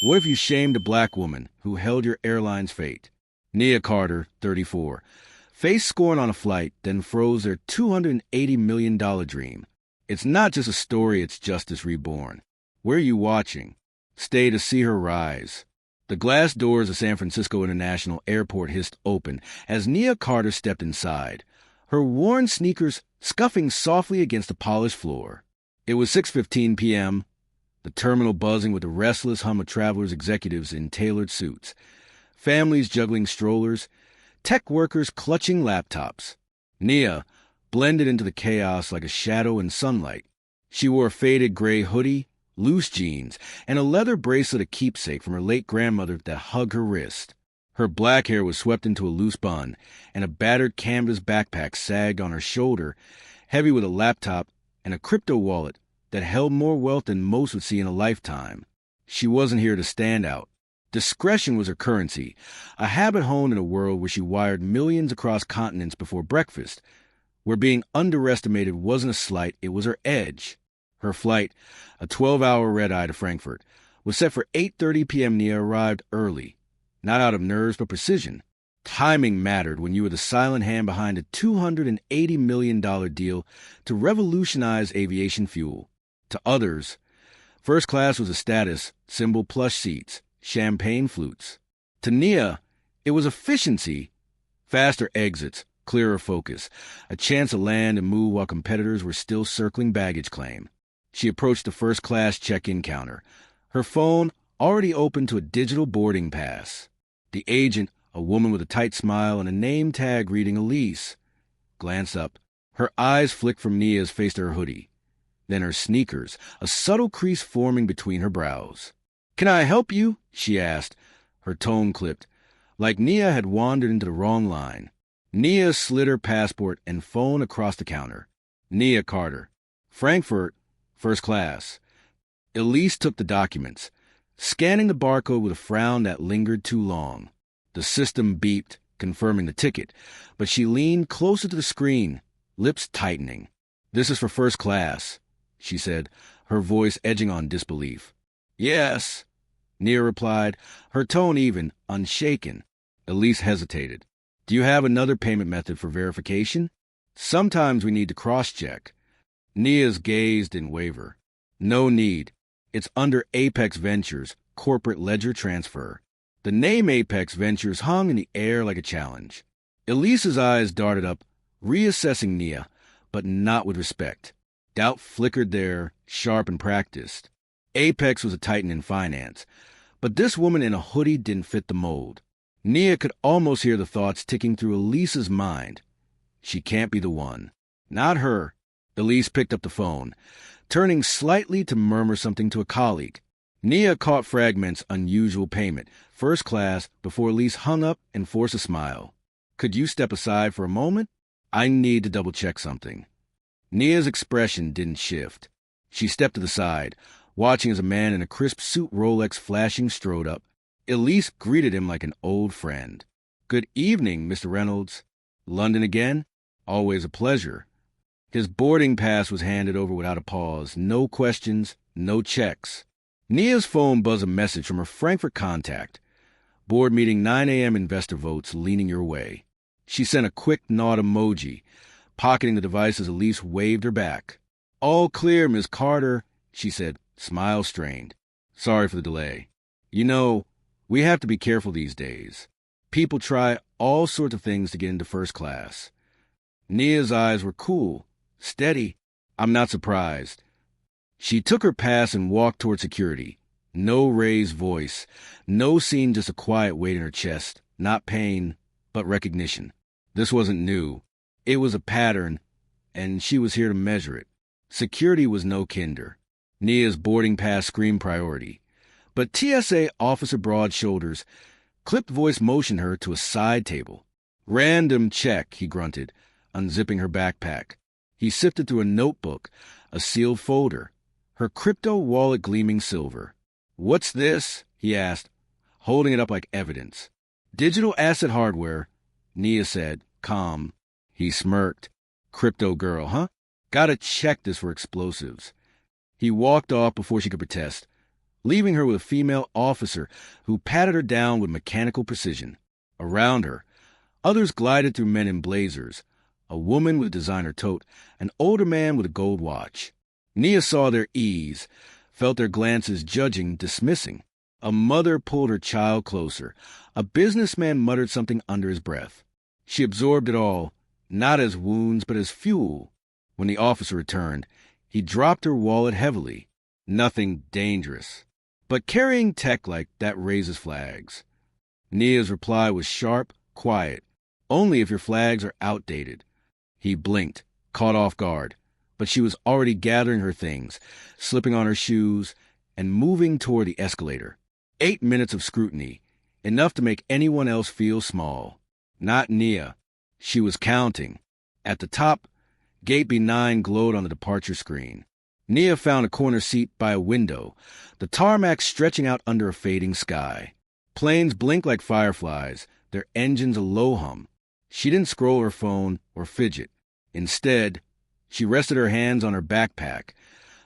What if you shamed a black woman who held your airline's fate? Nia Carter, 34, faced scorn on a flight, then froze their $280 million dream. It's not just a story, it's justice reborn. Where are you watching? Stay to see her rise. The glass doors of San Francisco International Airport hissed open as Nia Carter stepped inside, her worn sneakers scuffing softly against the polished floor. It was 6:15 p.m., the terminal buzzing with the restless hum of travelers' executives in tailored suits, families juggling strollers, tech workers clutching laptops. Nia blended into the chaos like a shadow in sunlight. She wore a faded gray hoodie, loose jeans, and a leather bracelet, a keepsake from her late grandmother that hugged her wrist. Her black hair was swept into a loose bun, and a battered canvas backpack sagged on her shoulder, heavy with a laptop and a crypto wallet that held more wealth than most would see in a lifetime. She wasn't here to stand out. Discretion was her currency, a habit honed in a world where she wired millions across continents before breakfast, where being underestimated wasn't a slight, it was her edge. Her flight, a 12-hour red-eye to Frankfurt, was set for 8:30 p.m. Nia arrived early, not out of nerves but precision. Timing mattered when you were the silent hand behind a $280 million deal to revolutionize aviation fuel. To others, first class was a status symbol, plush seats, champagne flutes. To Nia, it was efficiency, faster exits, clearer focus, a chance to land and move while competitors were still circling baggage claim. She approached the first-class check-in counter, her phone already open to a digital boarding pass. The agent, a woman with a tight smile and a name tag reading Elise, glanced up. Her eyes flicked from Nia's face to her hoodie, then her sneakers, a subtle crease forming between her brows. "Can I help you?" she asked, her tone clipped, like Nia had wandered into the wrong line. Nia slid her passport and phone across the counter. Nia Carter, Frankfurt, first class. Elise took the documents, scanning the barcode with a frown that lingered too long. The system beeped, confirming the ticket, but she leaned closer to the screen, lips tightening. "This is for first class," she said, her voice edging on disbelief. "Yes," Nia replied, her tone even, unshaken. Elise hesitated. "Do you have another payment method for verification? Sometimes we need to cross-check." Nia's gaze didn't waver. "No need. It's under Apex Ventures, corporate ledger transfer." The name Apex Ventures hung in the air like a challenge. Elise's eyes darted up, reassessing Nia, but not with respect. Doubt flickered there, sharp and practiced. Apex was a titan in finance, but this woman in a hoodie didn't fit the mold. Nia could almost hear the thoughts ticking through Elise's mind. She can't be the one. Not her. Elise picked up the phone, turning slightly to murmur something to a colleague. Nia caught fragments unusual payment, first class, before Elise hung up and forced a smile. "Could you step aside for a moment? I need to double-check something." Nia's expression didn't shift. She stepped to the side, watching as a man in a crisp suit Rolex flashing strode up. Elise greeted him like an old friend. "Good evening, Mr. Reynolds. London again? Always a pleasure." His boarding pass was handed over without a pause. No questions, no checks. Nia's phone buzzed a message from her Frankfurt contact. "Board meeting 9 a.m. investor votes leaning your way." She sent a quick nod emoji, pocketing the device as Elise waved her back. "All clear, Ms. Carter," she said, smile strained. "Sorry for the delay. You know, we have to be careful these days. People try all sorts of things to get into first class." Nia's eyes were cool, steady. "I'm not surprised." She took her pass and walked toward security. No raised voice, no scene, just a quiet weight in her chest. Not pain, but recognition. This wasn't new. It was a pattern, and she was here to measure it. Security was no kinder. Nia's boarding pass screamed priority. But TSA officer broad shoulders, clipped voice motioned her to a side table. "Random check," he grunted, unzipping her backpack. He sifted through a notebook, a sealed folder, her crypto wallet gleaming silver. "What's this?" he asked, holding it up like evidence. "Digital asset hardware," Nia said, calm. He smirked. "Crypto girl, huh? Gotta check this for explosives." He walked off before she could protest. leaving her with a female officer who patted her down with mechanical precision. Around her, others glided through men in blazers, a woman with a designer tote, an older man with a gold watch. Nia saw their ease, felt their glances judging, dismissing. A mother pulled her child closer. A businessman muttered something under his breath. She absorbed it all, not as wounds, but as fuel. When the officer returned, he dropped her wallet heavily. Nothing dangerous, but carrying tech like that raises flags. Nia's reply was sharp, quiet. Only if your flags are outdated. He blinked, caught off guard, but she was already gathering her things, slipping on her shoes, and moving toward the escalator. 8 minutes of scrutiny, enough to make anyone else feel small. Not Nia. She was counting. At the top, Gate B9 glowed on the departure screen. Nia found a corner seat by a window, the tarmac stretching out under a fading sky. Planes blinked like fireflies, their engines a low hum. She didn't scroll her phone or fidget. Instead, she rested her hands on her backpack,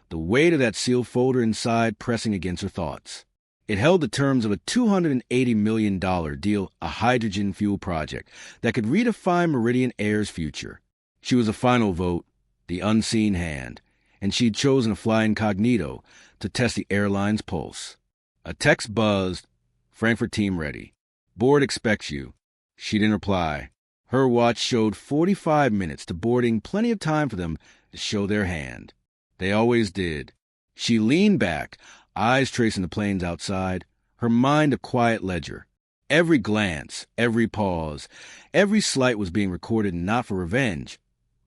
the weight of that sealed folder inside pressing against her thoughts. It held the terms of a $280 million deal, a hydrogen fuel project that could redefine Meridian Air's future. She was a final vote, the unseen hand, and she'd chosen to fly incognito to test the airline's pulse. A text buzzed, "Frankfurt team ready. Board expects you." She didn't reply. Her watch showed 45 minutes to boarding, plenty of time for them to show their hand. They always did. She leaned back, eyes tracing the planes outside, her mind a quiet ledger. Every glance, every pause, every slight was being recorded not for revenge,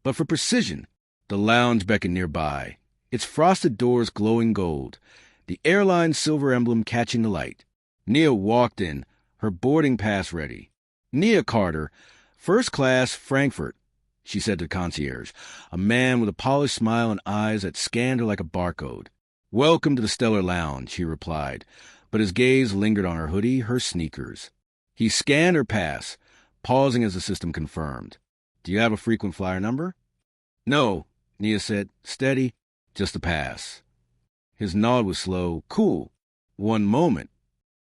but for precision. The lounge beckoned nearby, its frosted doors glowing gold, the airline's silver emblem catching the light. Nia walked in, her boarding pass ready. "Nia Carter, first class Frankfurt," she said to the concierge, a man with a polished smile and eyes that scanned her like a barcode. "Welcome to the Stellar Lounge," he replied, but his gaze lingered on her hoodie, her sneakers. He scanned her pass, pausing as the system confirmed. "Do you have a frequent flyer number?" "No," Nia said, steady, "just a pass." His nod was slow. "Cool. One moment."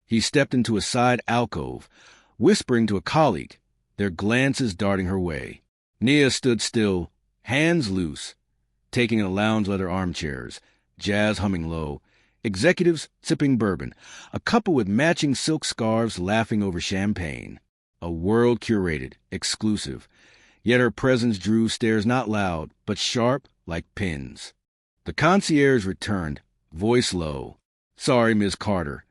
He stepped into a side alcove, whispering to a colleague, their glances darting her way. Nia stood still, hands loose, taking in the lounge leather armchairs, jazz humming low, executives sipping bourbon, a couple with matching silk scarves laughing over champagne. A world curated, exclusive, yet her presence drew stares not loud, but sharp like pins. The concierge returned, voice low. "Sorry, Ms. Carter.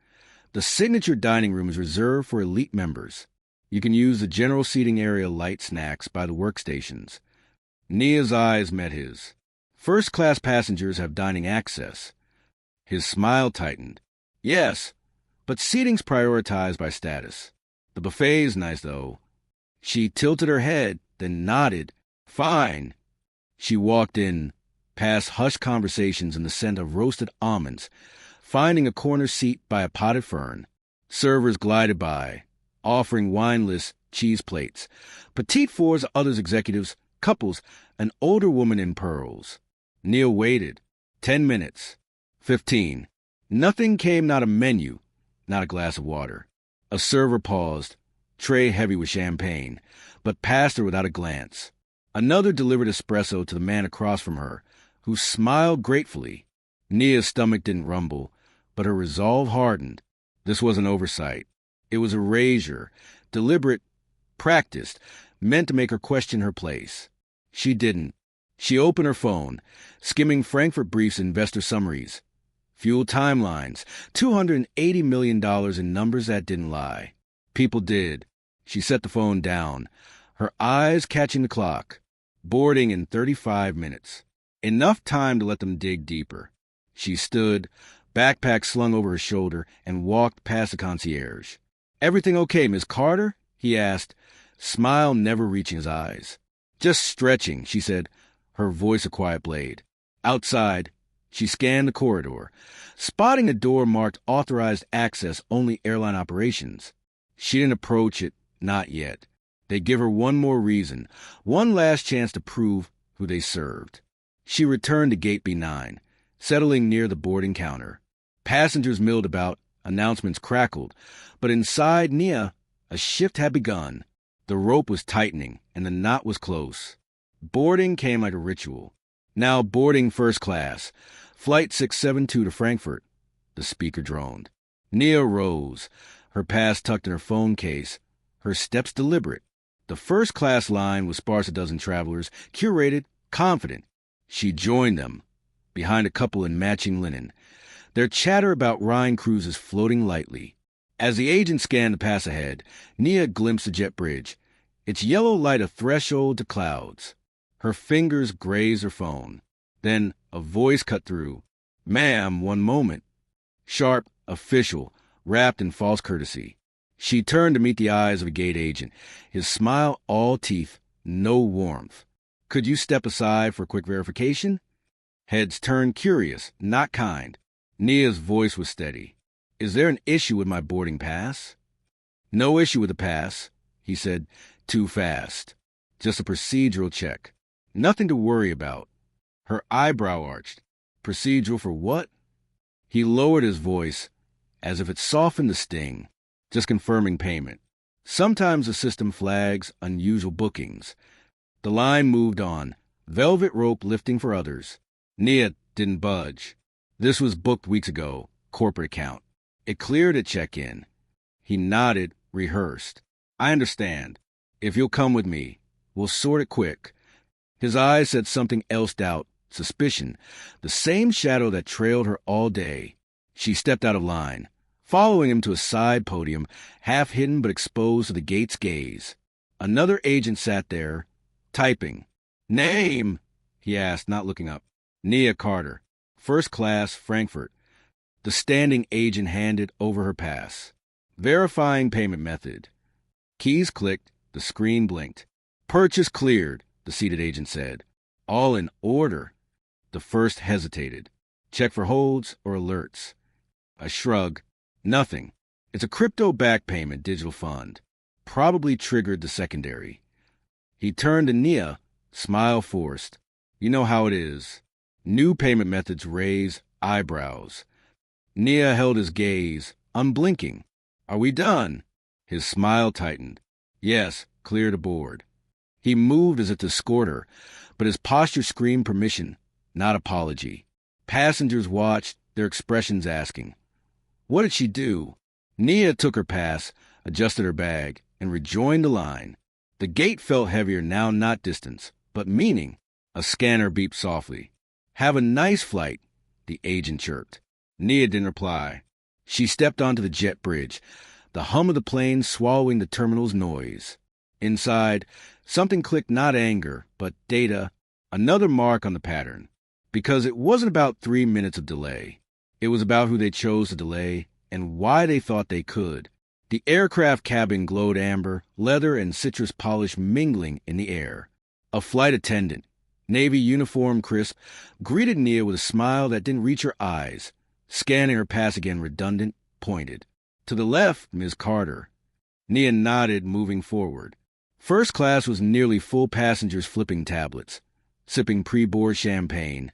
The signature dining room is reserved for elite members. You can use the general seating area light snacks by the workstations." Nia's eyes met his. "First-class passengers have dining access." His smile tightened. "Yes, but seating's prioritized by status. The buffet's nice, though." She tilted her head, then nodded. "Fine." She walked in, past hushed conversations and the scent of roasted almonds, finding a corner seat by a potted fern. Servers glided by, offering wineless cheese plates. Petite fours, others executives, couples, an older woman in pearls. Nia waited. 10 minutes. 15. Nothing came, not a menu, not a glass of water. A server paused, tray heavy with champagne, but passed her without a glance. Another delivered espresso to the man across from her, who smiled gratefully. Nia's stomach didn't rumble, but her resolve hardened. This was an oversight. It was erasure, deliberate, practiced, meant to make her question her place. She didn't. She opened her phone, skimming Frankfurt Brief's investor summaries. Fuel timelines, $280 million in numbers that didn't lie. People did. She set the phone down, her eyes catching the clock. Boarding in 35 minutes. Enough time to let them dig deeper. She stood, backpack slung over her shoulder, and walked past the concierge. "Everything okay, Miss Carter?" he asked, smile never reaching his eyes. "Just stretching," she said, her voice a quiet blade. Outside, she scanned the corridor, spotting a door marked authorized access only airline operations. She didn't approach it, not yet. They'd give her one more reason, one last chance to prove who they served. She returned to Gate B9, settling near the boarding counter. Passengers milled about, announcements crackled, but inside Nia, a shift had begun. The rope was tightening, and the knot was close. Boarding came like a ritual. Now boarding first class. Flight 672 to Frankfurt. The speaker droned. Nia rose, her pass tucked in her phone case, her steps deliberate. The first-class line was sparse a dozen travelers, curated, confident. She joined them, behind a couple in matching linen, their chatter about Rhine cruises floating lightly. As the agent scanned the pass ahead, Nia glimpsed the jet bridge, its yellow light a threshold to clouds. Her fingers grazed her phone. Then a voice cut through. "Ma'am, one moment." Sharp, official, wrapped in false courtesy. She turned to meet the eyes of a gate agent, his smile all teeth, no warmth. "Could you step aside for a quick verification?" Heads turned curious, not kind. Nia's voice was steady. "Is there an issue with my boarding pass?" "No issue with the pass," he said, too fast. "Just a procedural check. Nothing to worry about." Her eyebrow arched. "Procedural for what?" He lowered his voice, as if it softened the sting. "Just confirming payment. Sometimes the system flags unusual bookings." The line moved on, velvet rope lifting for others. Nia didn't budge. This was booked weeks ago, corporate account. It cleared at check-in. He nodded, rehearsed. "I understand. If you'll come with me, we'll sort it quick." His eyes said something else, doubt, suspicion, the same shadow that trailed her all day. She stepped out of line, following him to a side podium, half hidden but exposed to the gate's gaze. Another agent sat there, typing. "Name?" he asked, not looking up. "Nia Carter, first class, Frankfurt." The standing agent handed over her pass. "Verifying payment method." Keys clicked, the screen blinked. "Purchase cleared," the seated agent said. "All in order." The first hesitated. "Check for holds or alerts." A shrug. "Nothing. It's a crypto-backed payment digital fund. Probably triggered the secondary." He turned to Nia, smile forced. "You know how it is. New payment methods raise eyebrows." Nia held his gaze, unblinking. "Are we done?" His smile tightened. "Yes, clear to board." He moved as if to escort her, but his posture screamed permission, not apology. Passengers watched, their expressions asking. What did she do? Nia took her pass, adjusted her bag, and rejoined the line. The gate felt heavier now, not distance, but meaning. A scanner beeped softly. "Have a nice flight," the agent chirped. Nia didn't reply. She stepped onto the jet bridge, the hum of the plane swallowing the terminal's noise. Inside, something clicked, not anger, but data, another mark on the pattern. Because it wasn't about 3 minutes of delay. It was about who they chose to delay and why they thought they could. The aircraft cabin glowed amber, leather and citrus polish mingling in the air. A flight attendant, Navy uniform crisp, greeted Nia with a smile that didn't reach her eyes, scanning her pass again redundant, pointed. "To the left, Ms. Carter." Nia nodded, moving forward. First class was nearly full, passengers flipping tablets, sipping pre-board champagne,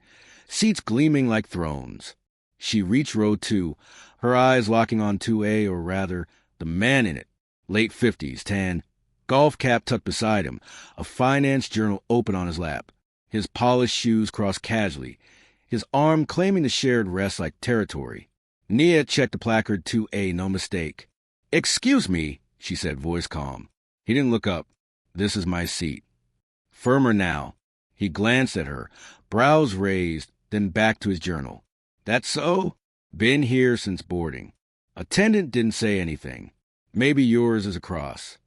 seats gleaming like thrones. She reached row 2, her eyes locking on 2A, or rather, the man in it, late 50s, tan, golf cap tucked beside him, a finance journal open on his lap, his polished shoes crossed casually, his arm claiming the shared rest like territory. Nia checked the placard 2A, no mistake. "Excuse me," she said, voice calm. He didn't look up. "This is my seat." Firmer now. He glanced at her, brows raised, then back to his journal. "That so? Been here since boarding." Attendant didn't say anything. "Maybe yours is across."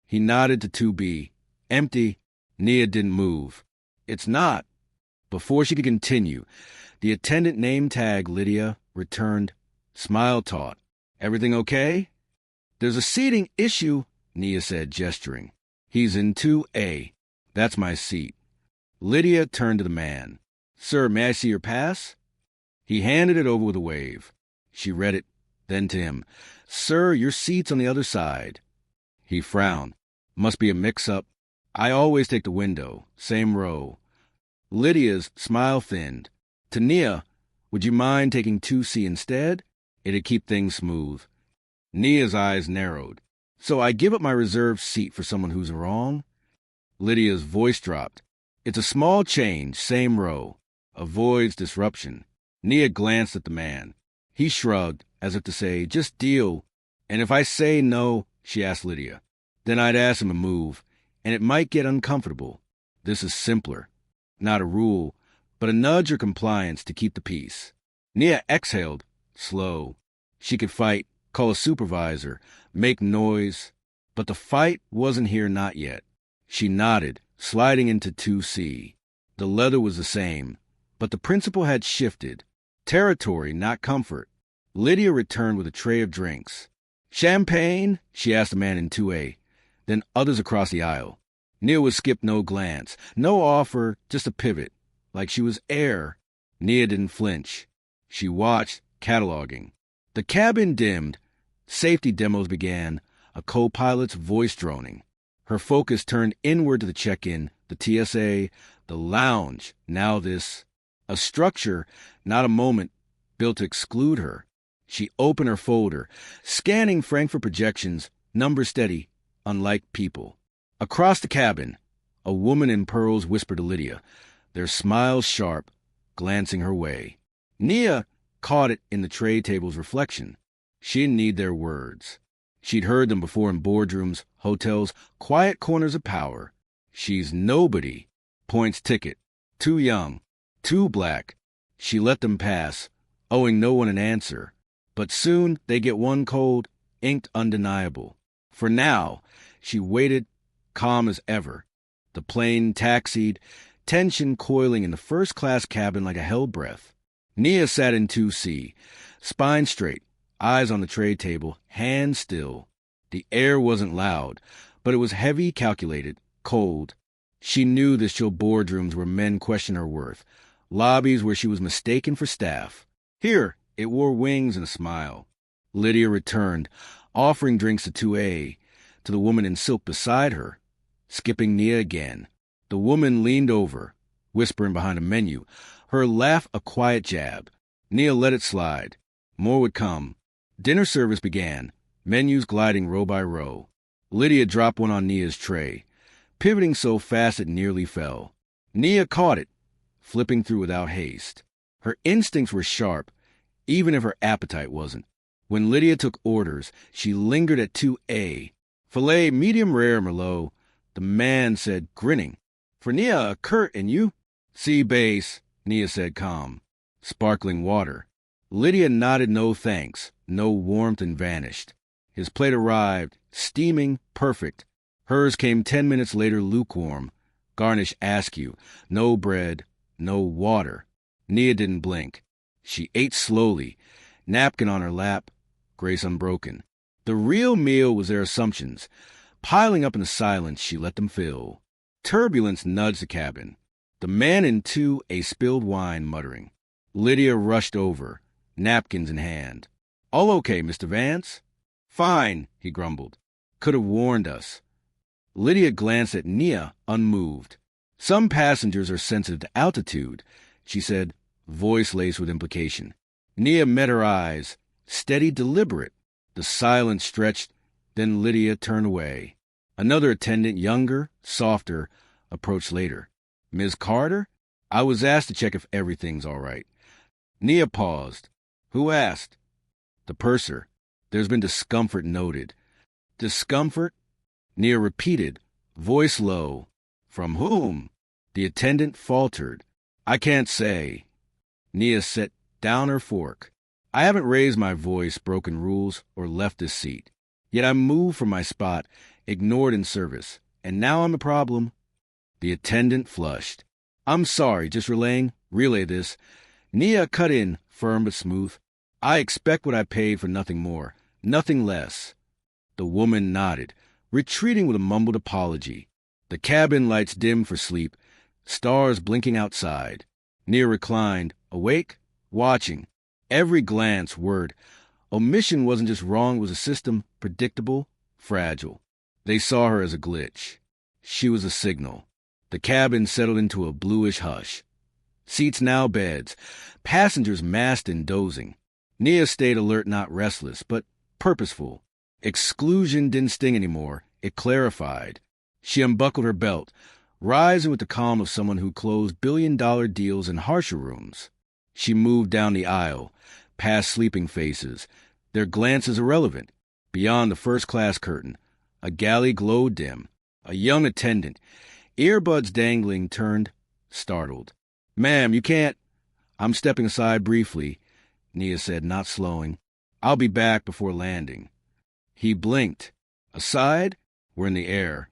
He nodded to 2B. "Empty." Nia didn't move. "It's not." Before she could continue, the attendant name tag Lydia returned, smile taut. "Everything okay?" "There's a seating issue," Nia said, gesturing. "He's in 2A. That's my seat." Lydia turned to the man. "Sir, may I see your pass?" He handed it over with a wave. She read it, then to him. "Sir, your seat's on the other side." He frowned. "Must be a mix-up. I always take the window, same row." Lydia's smile thinned. To Nia, Would you mind taking 2C instead? It'd keep things smooth. Nia's eyes narrowed. So I give up my reserved seat for someone who's wrong? Lydia's voice dropped. It's a small change, same row. Avoids disruption. Nia glanced at the man. He shrugged, as if to say, just deal. And if I say no, she asked Lydia, then I'd ask him to move, and it might get uncomfortable. This is simpler. Not a rule, but a nudge or compliance to keep the peace. Nia exhaled, slow. She could fight, call a supervisor, make noise, but the fight wasn't here not yet. She nodded, sliding into 2C. The leather was the same, but the principle had shifted. Territory, not comfort. Lydia returned with a tray of drinks. Champagne? She asked the man in 2A, then others across the aisle. Nia would skip no glance, no offer, just a pivot, like she was air. Nia didn't flinch. She watched, cataloging. The cabin dimmed. Safety demos began, a co-pilot's voice droning. Her focus turned inward to the check-in, the TSA, the lounge, now this. A structure, not a moment, built to exclude her. She opened her folder, scanning Frankfurt projections, numbers steady, unlike people. Across the cabin, a woman in pearls whispered to Lydia, their smiles sharp, glancing her way. Nia caught it in the tray table's reflection. She didn't need their words. She'd heard them before in boardrooms, hotels, quiet corners of power. She's nobody. Points ticket. Too young. Too black. She let them pass, owing no one an answer. But soon they get one cold, inked undeniable. For now, she waited, calm as ever. The plane taxied, tension coiling in the first-class cabin like a hell breath. Nia sat in 2C, spine straight, eyes on the tray table, hands still. The air wasn't loud, but it was heavy, calculated, cold. She knew the chill boardrooms where men questioned her worth, lobbies where she was mistaken for staff. Here, it wore wings and a smile. Lydia returned, offering drinks to 2A, to the woman in silk beside her. Skipping Nia again. The woman leaned over, whispering behind a menu, her laugh a quiet jab. Nia let it slide. More would come. Dinner service began, menus gliding row by row. Lydia dropped one on Nia's tray, pivoting so fast it nearly fell. Nia caught it, flipping through without haste. Her instincts were sharp, even if her appetite wasn't. When Lydia took orders, she lingered at 2A. Filet medium rare, Merlot. The man said, grinning. For Nia, a Kurt, and you? Sea base, Nia said calm. Sparkling water. Lydia nodded no thanks, no warmth, and vanished. His plate arrived, steaming, perfect. Hers came 10 minutes later, lukewarm. Garnish askew. No bread, no water. Nia didn't blink. She ate slowly, napkin on her lap, grace unbroken. The real meal was their assumptions. Piling up in the silence, she let them fill. Turbulence nudged the cabin. The man in 2A spilled wine, muttering. Lydia rushed over, napkins in hand. All okay, Mr. Vance? Fine, he grumbled. Could have warned us. Lydia glanced at Nia, unmoved. Some passengers are sensitive to altitude, she said, voice laced with implication. Nia met her eyes, steady, deliberate. The silence stretched, then Lydia turned away. Another attendant, younger, softer, approached later. Ms. Carter? I was asked to check if everything's all right. Nia paused. Who asked? The purser. There's been discomfort noted. Discomfort? Nia repeated, voice low. From whom? The attendant faltered. I can't say. Nia set down her fork. I haven't raised my voice, broken rules, or left this seat. Yet I moved from my spot, ignored in service. And now I'm the problem. The attendant flushed. I'm sorry, just relay this. Nia cut in, firm but smooth. I expect what I paid for nothing more, nothing less. The woman nodded, retreating with a mumbled apology. The cabin lights dimmed for sleep, stars blinking outside. Nia reclined, awake, watching. Every glance, word. Omission wasn't just wrong, it was a system, predictable, fragile. They saw her as a glitch. She was a signal. The cabin settled into a bluish hush. Seats now beds. Passengers massed and dozing. Nia stayed alert, not restless, but purposeful. Exclusion didn't sting anymore. It clarified. She unbuckled her belt, rising with the calm of someone who closed billion-dollar deals in harsher rooms. She moved down the aisle, past sleeping faces, their glances irrelevant. Beyond the first-class curtain, a galley glowed dim. A young attendant, earbuds dangling, turned, startled. "Ma'am, you can't—" "I'm stepping aside briefly," Nia said, not slowing. "I'll be back before landing." He blinked. "Aside?" "We're in the air."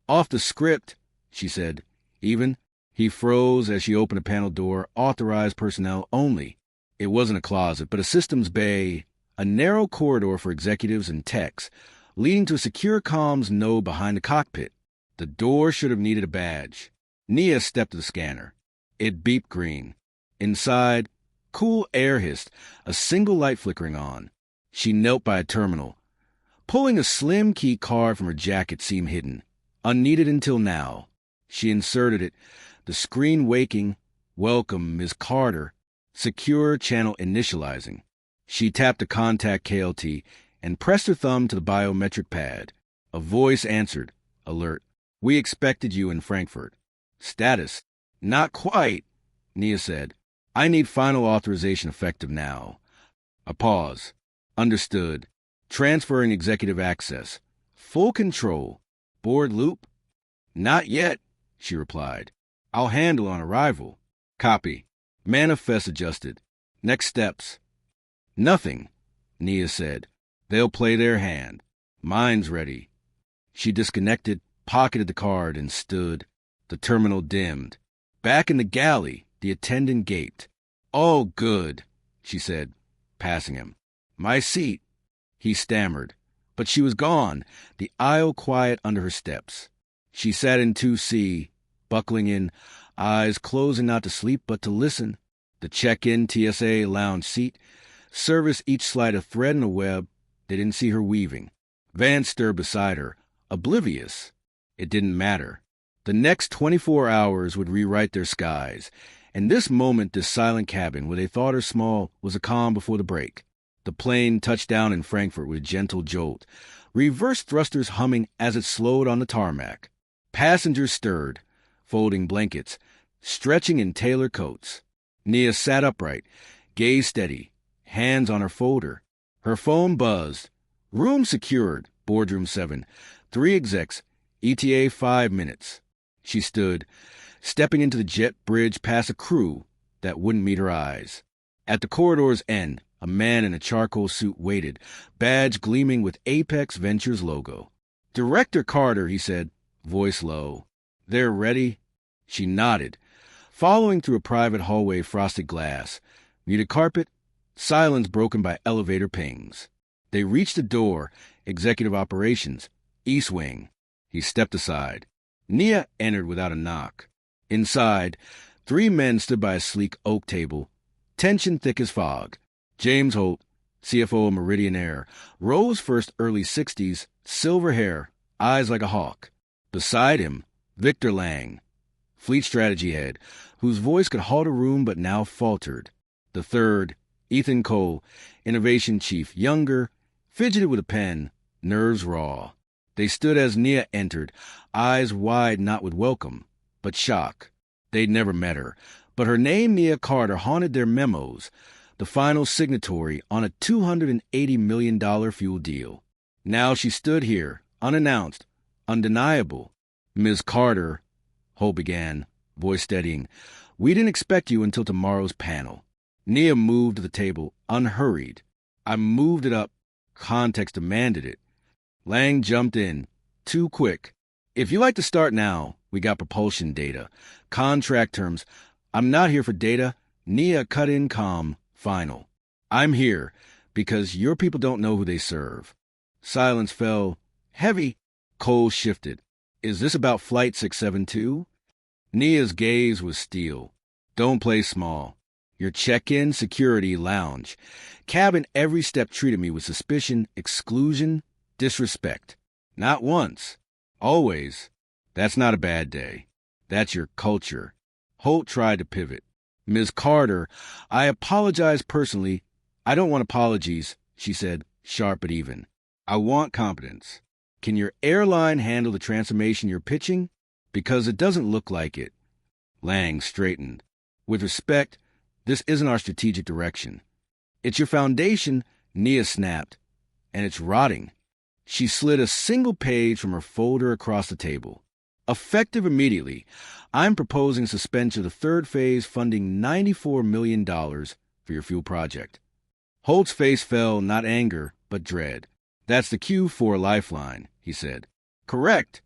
"Off the script," she said. "Even?" He froze as she opened a panel door. "Authorized personnel only." It wasn't a closet, but a systems bay, a narrow corridor for executives and techs, leading to a secure comms node behind the cockpit. The door should have needed a badge. Nia stepped to the scanner. It beeped green. Inside, cool air hissed, a single light flickering on. She knelt by a terminal. Pulling a slim key card from her jacket seemed hidden, unneeded until now. She inserted it, the screen waking. "Welcome, Ms. Carter." Secure channel initializing. She tapped the contact KLT and pressed her thumb to the biometric pad. A voice answered, alert. "We expected you in Frankfurt." "Status?" "Not quite," Nia said. "I need final authorization effective now." A pause. "Understood. Transferring executive access. Full control. Board loop?" "Not yet," she replied. "I'll handle on arrival." "Copy." Manifest adjusted. "Next steps." "Nothing," Nia said. "They'll play their hand. Mine's ready." She disconnected, pocketed the card, and stood. The terminal dimmed. Back in the galley, the attendant gaped. "Oh, good," she said, passing him. "My seat." He stammered. But she was gone, the aisle quiet under her steps. She sat in 2C, buckling in, eyes closing not to sleep but to listen. The check-in TSA lounge seat, service each slide a thread in a web. They didn't see her weaving. Vance stirred beside her, oblivious. It didn't matter. The next 24 hours would rewrite their skies, and this moment, this silent cabin, where they thought her small, was a calm before the break. The plane touched down in Frankfurt with a gentle jolt, reverse thrusters humming as it slowed on the tarmac. Passengers stirred, folding blankets, stretching in tailored coats. Nia sat upright, gaze steady, hands on her folder. Her phone buzzed. Room secured, boardroom 7. 3 execs, ETA 5 minutes. She stood, stepping into the jet bridge past a crew that wouldn't meet her eyes. At the corridor's end, a man in a charcoal suit waited, badge gleaming with Apex Ventures logo. "Director Carter," he said, voice low. "They're ready?" She nodded, following through a private hallway, frosted glass, muted carpet, silence broken by elevator pings. They reached the door, executive operations, East Wing. He stepped aside. Nia entered without a knock. Inside, 3 men stood by a sleek oak table, tension thick as fog. James Holt, CFO of Meridian Air, Rose First, early 60s, silver hair, eyes like a hawk. Beside him, Victor Lang, fleet strategy head, whose voice could halt a room but now faltered. The third, Ethan Cole, innovation chief, younger, fidgeted with a pen, nerves raw. They stood as Nia entered, eyes wide not with welcome, but shock. They'd never met her, but her name, Nia Carter, haunted their memos, the final signatory on a $280 million fuel deal. Now she stood here, unannounced, undeniable. "Ms. Carter," Holt began, voice steadying, "we didn't expect you until tomorrow's panel." Nia moved to the table, unhurried. "I moved it up. Context demanded it." Lang jumped in, too quick. "If you like to start now, we got propulsion data, contract terms. I'm not here for data." Nia cut in calm, final. "I'm here because your people don't know who they serve." Silence fell. Heavy. Cole shifted. "Is this about Flight 672? Nia's gaze was steel. "Don't play small. Your check-in, security, lounge. Cabin every step treated me with suspicion, exclusion, disrespect. Not once. Always. That's not a bad day. That's your culture." Holt tried to pivot. Ms. Carter, I apologize personally. I don't want apologies, she said, sharp but even. I want competence. Can your airline handle the transformation you're pitching? Because it doesn't look like it. Lang straightened. With respect, this isn't our strategic direction. It's your foundation, Nia snapped, and it's rotting. She slid a single page from her folder across the table. Effective immediately, I'm proposing suspension of the third phase funding $94 million for your fuel project. Holt's face fell, not anger, but dread. That's the Q4 lifeline, he said. Correct,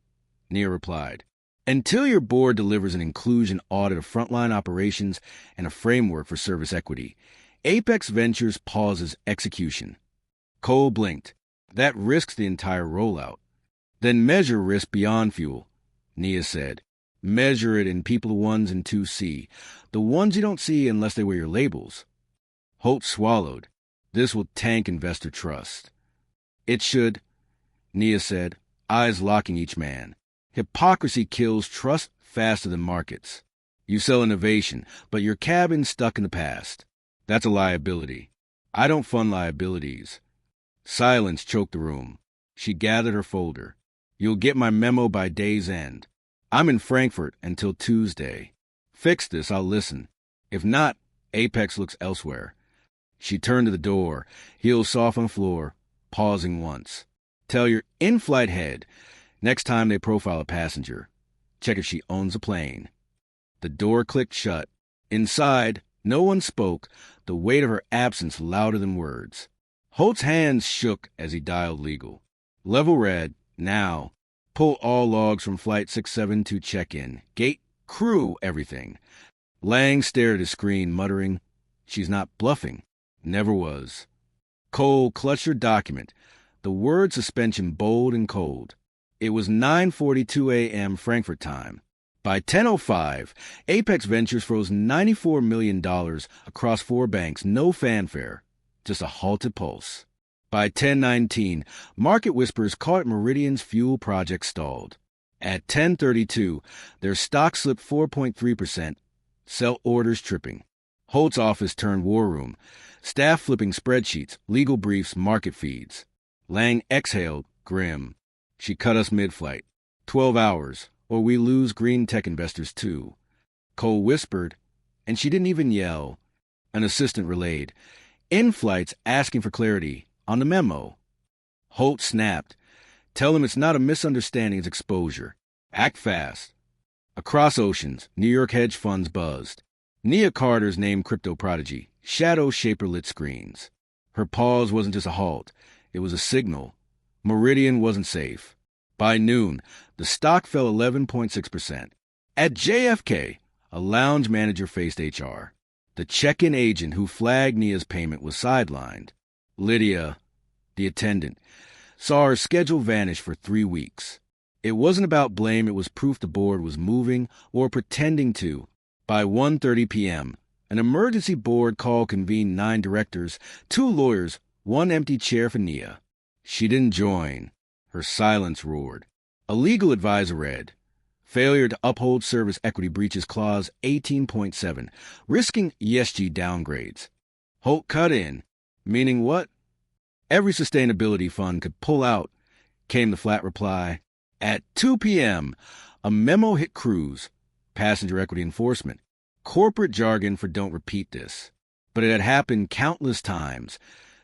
Nia replied. Until your board delivers an inclusion audit of frontline operations and a framework for service equity, Apex Ventures pauses execution. Cole blinked. That risks the entire rollout. Then measure risk beyond fuel, Nia said. Measure it in people 1s and 2C, the ones you don't see unless they wear your labels. Holt swallowed. This will tank investor trust. It should, Nia said, eyes locking each man. Hypocrisy kills trust faster than markets. You sell innovation, but your cabin's stuck in the past. That's a liability. I don't fund liabilities. Silence choked the room. She gathered her folder. You'll get my memo by day's end. I'm in Frankfurt until Tuesday. Fix this, I'll listen. If not, Apex looks elsewhere. She turned to the door, heels soft on the floor, pausing once. Tell your in-flight head, next time they profile a passenger, check if she owns a plane. The door clicked shut. Inside, no one spoke, the weight of her absence louder than words. Holt's hands shook as he dialed legal. Level red, now. Pull all logs from Flight 672 check-in. Gate, crew, everything. Lang stared at his screen, muttering, She's not bluffing. Never was. Cole clutched her document, the word suspension bold and cold. It was 9:42 a.m. Frankfurt time. By 10:05, Apex Ventures froze $94 million across 4 banks, no fanfare, just a halted pulse. By 10:19, market whispers caught Meridian's fuel project stalled. At 10:32, their stock slipped 4.3%, sell orders tripping. Holt's office turned war room, staff flipping spreadsheets, legal briefs, market feeds. Lang exhaled, grim. She cut us mid-flight. 12 hours, or we lose green tech investors too. Cole whispered, and she didn't even yell. An assistant relayed. In-flight's asking for clarity on the memo. Holt snapped. Tell him it's not a misunderstanding, it's exposure. Act fast. Across oceans, New York hedge funds buzzed. Nia Carter's named crypto prodigy, shadow shaper lit screens. Her pause wasn't just a halt, it was a signal. Meridian wasn't safe. By noon, the stock fell 11.6%. At JFK, a lounge manager faced HR. The check-in agent who flagged Nia's payment was sidelined. Lydia, the attendant, saw her schedule vanish for 3 weeks. It wasn't about blame, it was proof the board was moving or pretending to. By 1:30 p.m., an emergency board call convened 9 directors, 2 lawyers, 1 empty chair for Nia. She didn't join. Her silence roared. A legal advisor read, Failure to uphold service equity breaches clause 18.7, risking ESG downgrades. Holt cut in. Meaning what? Every sustainability fund could pull out, came the flat reply. At 2 p.m., a memo hit crews, passenger equity enforcement, corporate jargon for don't repeat this. But it had happened countless times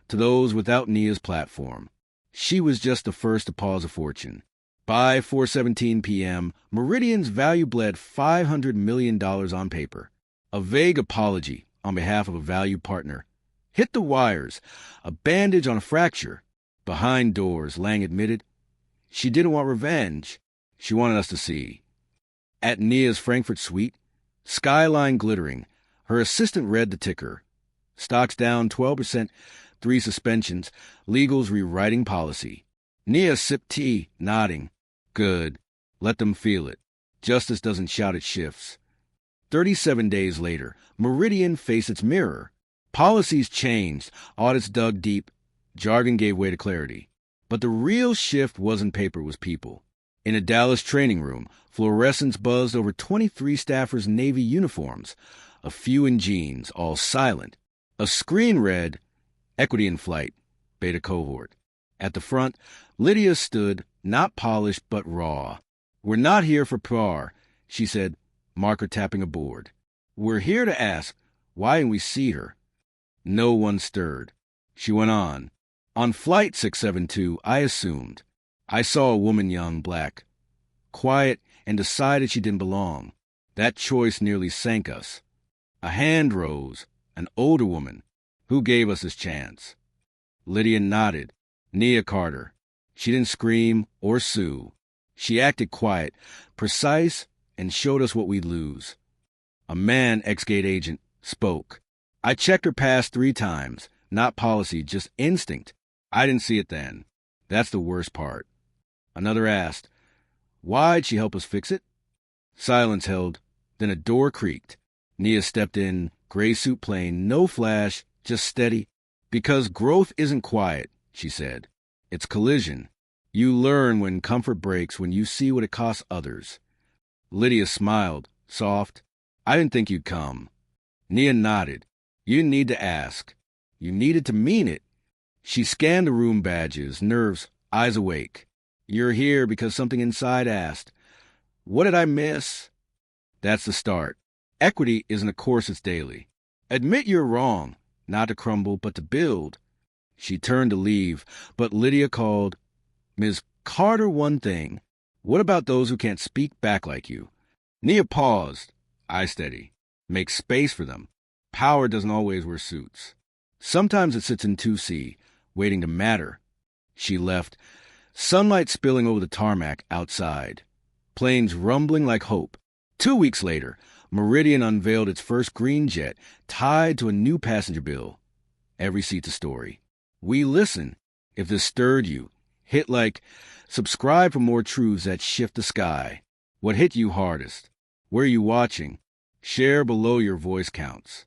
to those without Nia's platform. She was just the first to pause a fortune. By 4:17 p.m., Meridian's value bled $500 million on paper. A vague apology on behalf of a valued partner hit the wires, a bandage on a fracture. Behind doors, Lang admitted, she didn't want revenge. She wanted us to see. At Nia's Frankfurt suite, skyline glittering, her assistant read the ticker. Stocks down 12%, 3 suspensions, legals rewriting policy. Nia sipped tea, nodding. Good. Let them feel it. Justice doesn't shout at shifts. 37 days later, Meridian faced its mirror. Policies changed, audits dug deep, jargon gave way to clarity. But the real shift wasn't paper, it was people. In a Dallas training room, fluorescence buzzed over 23 staffers' Navy uniforms. a few in jeans, all silent. A screen read, Equity in Flight, Beta Cohort. At the front, Lydia stood, not polished but raw. We're not here for PR, she said, marker tapping a board. We're here to ask, why didn't we see her? No one stirred. She went on. On Flight 672, I assumed. I saw a woman young, black, quiet, and decided she didn't belong. That choice nearly sank us. A hand rose, an older woman. Who gave us this chance? Lydia nodded. Nia Carter. She didn't scream or sue. She acted quiet, precise, and showed us what we'd lose. A man, ex-gate agent, spoke. I checked her past 3 times. Not policy, just instinct. I didn't see it then. That's the worst part. Another asked, why'd she help us fix it? Silence held. Then a door creaked. Nia stepped in, gray suit plain, no flash, just steady. Because growth isn't quiet, she said. It's collision. You learn when comfort breaks, when you see what it costs others. Lydia smiled, soft. I didn't think you'd come. Nia nodded. You didn't need to ask. You needed to mean it. She scanned the room badges, nerves, eyes awake. You're here because something inside asked. What did I miss? That's the start. Equity isn't a course, it's daily. Admit you're wrong, not to crumble, but to build. She turned to leave, but Lydia called, Ms. Carter, one thing. What about those who can't speak back like you? Nia paused. Eye steady. Make space for them. Power doesn't always wear suits. Sometimes it sits in 2C, waiting to matter. She left, sunlight spilling over the tarmac outside. Planes rumbling like hope. 2 weeks later, Meridian unveiled its first green jet, tied to a new passenger bill. Every seat's a story. We listen. If this stirred you, hit like, subscribe for more truths that shift the sky. What hit you hardest? Where are you watching? Share below, your voice counts.